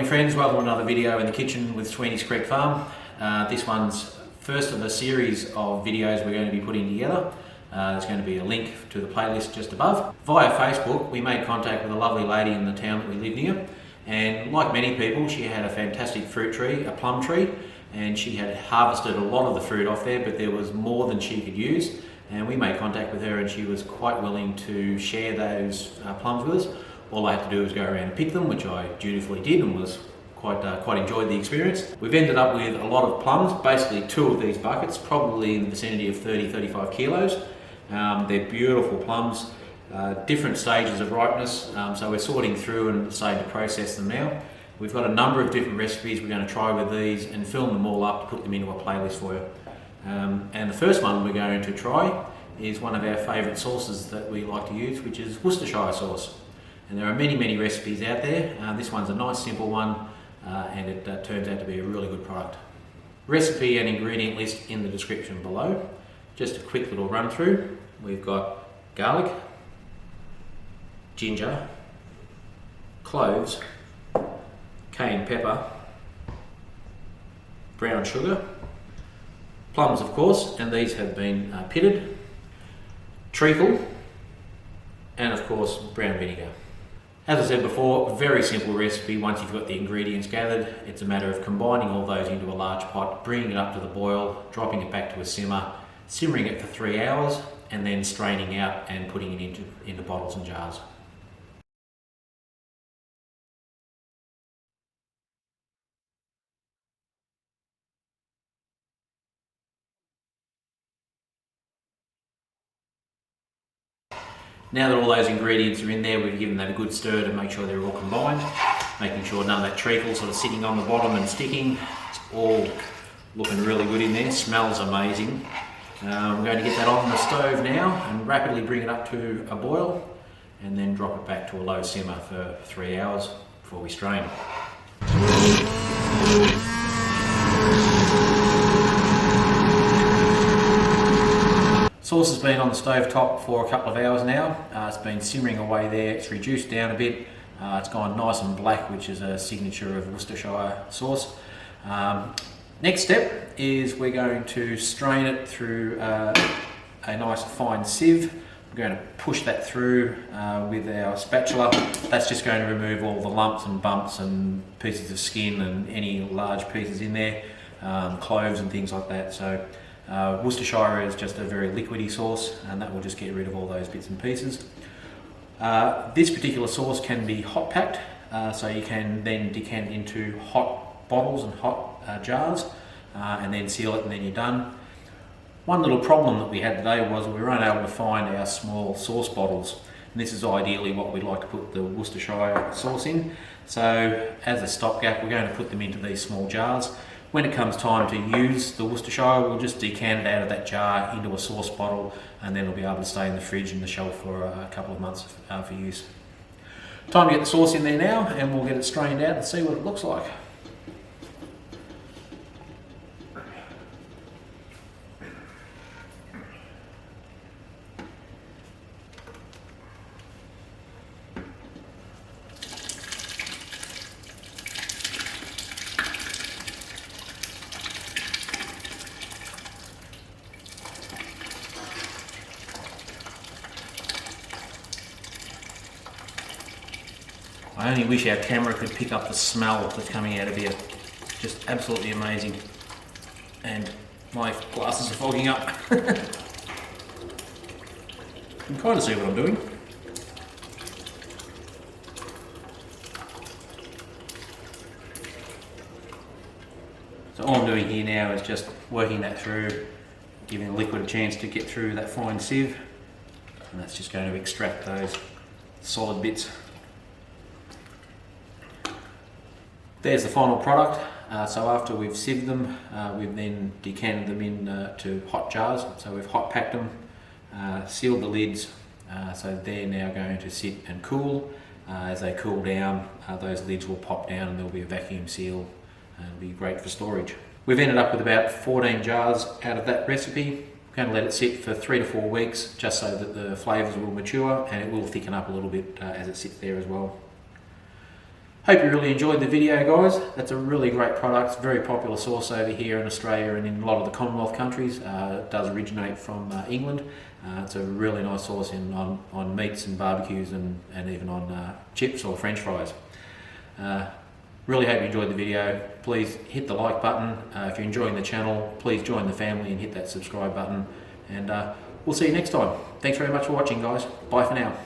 friends, welcome to another video in the kitchen with Sweeney's Creek Farm. This one's first of a series of videos we're going to be putting together. There's going to be a link to the playlist just above. Via Facebook, we made contact with a lovely lady in the town that we live near, and like many people, she had a fantastic fruit tree, a plum tree, and she had harvested a lot of the fruit off there, but there was more than she could use, and we made contact with her and she was quite willing to share those plums with us. All I had to do was go around and pick them, which I dutifully did and was quite enjoyed the experience. We've ended up with a lot of plums, basically 2 of these buckets, probably in the vicinity of 30-35 kilos. They're beautiful plums, different stages of ripeness, so we're sorting through and decided to process them now. We've got a number of different recipes we're going to try with these and film them all up to put them into a playlist for you. And the first one we're going to try is one of our favourite sauces that we like to use, which is Worcestershire Sauce. And there are many recipes out there. This one's a nice simple one and it turns out to be a really good product. Recipe and ingredient list in the description below. Just a quick little run through. We've got garlic, ginger, cloves, cayenne pepper, brown sugar, plums of course, and these have been pitted, treacle, and of course brown vinegar. As I said before, very simple recipe. Once you've got the ingredients gathered, it's a matter of combining all those into a large pot, bringing it up to the boil, dropping it back to a simmer, simmering it for 3 hours, and then straining out and putting it into bottles and jars. Now that all those ingredients are in there, we've given that a good stir to make sure they're all combined, making sure none of that treacle sort of sitting on the bottom and sticking. It's all looking really good in there, smells amazing. I'm going to get that on the stove now and rapidly bring it up to a boil and then drop it back to a low simmer for 3 hours before we strain. Sauce has been on the stove top for a couple of hours now. It's been simmering away there. It's reduced down a bit. It's gone nice and black, which is a signature of Worcestershire sauce. Next step is we're going to strain it through a nice fine sieve. We're going to push that through with our spatula. That's just going to remove all the lumps and bumps and pieces of skin and any large pieces in there, cloves and things like that. So Worcestershire is just a very liquidy sauce, and that will just get rid of all those bits and pieces. This particular sauce can be hot packed, so you can then decant into hot bottles and hot jars and then seal it and then you're done. One little problem that we had today was we were unable to find our small sauce bottles, and this is ideally what we'd like to put the Worcestershire sauce in. So as a stopgap, we're going to put them into these small jars. When it comes time to use the Worcestershire, we'll just decant it out of that jar into a sauce bottle, and then it'll be able to stay in the fridge and the shelf for a couple of months for use. Time to get the sauce in there now, and we'll get it strained out and see what it looks like. I only wish our camera could pick up the smell that's coming out of here. Just absolutely amazing. And my glasses are fogging up. You can kind of see what I'm doing. So all I'm doing here now is just working that through, giving the liquid a chance to get through that fine sieve. And that's just going to extract those solid bits. There's the final product. So after we've sieved them, we've then decanted them into hot jars. So we've hot packed them, sealed the lids, so they're now going to sit and cool. As they cool down, those lids will pop down and there'll be a vacuum seal and it'll be great for storage. We've ended up with about 14 jars out of that recipe. We're going to let it sit for 3 to 4 weeks just so that the flavours will mature and it will thicken up a little bit as it sits there as well. Hope you really enjoyed the video, guys. That's a really great product. It's a very popular sauce over here in Australia and in a lot of the Commonwealth countries. It does originate from England. It's a really nice sauce on meats and barbecues and even on chips or French fries. Really hope you enjoyed the video. Please hit the like button. If you're enjoying the channel, please join the family and hit that subscribe button. And we'll see you next time. Thanks very much for watching, guys. Bye for now.